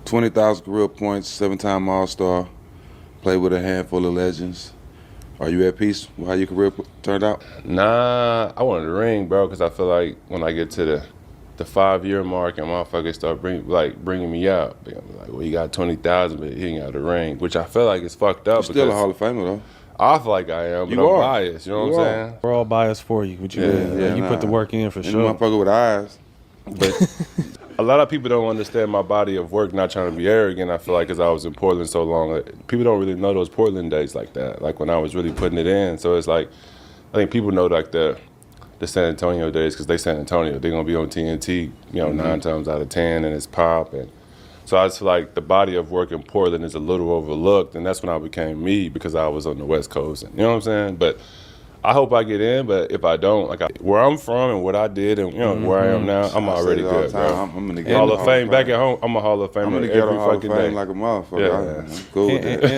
20,000 career points, 7-time All-Star, played with a handful of legends. Are you at peace with how your career turned out? Nah, I wanted a ring, bro, because I feel like when I get to the 5-year mark and motherfuckers start bringing me out, they're gonna be like, well, he got 20,000, but he ain't got a ring, which I feel like is fucked up. You're still a Hall of Famer, though. I feel like I am, but You I'm are. biased, you know what I'm saying? We're all biased for you. What you mean? Yeah, You put the work in for Any sure. motherfucker with eyes. But a lot of people don't understand my body of work, not trying to be arrogant. I feel like because I was in Portland so long, people don't really know those Portland days like that, like when I was really putting it in. So it's like, I think people know like the San Antonio days because they San Antonio. They're going to be on TNT, 9 times out of 10, and it's pop. And so I just feel like the body of work in Portland is a little overlooked, and that's when I became me because I was on the West Coast. And, you know what I'm saying? But I hope I get in, but if I don't, where I'm from and what I did and where I am now, I'm already good, bro. I'm in the Hall of Fame back at home. I'm a Hall of Famer I'm in the every Hall of fucking Fame day. like a motherfucker. Yeah. I'm cool with that.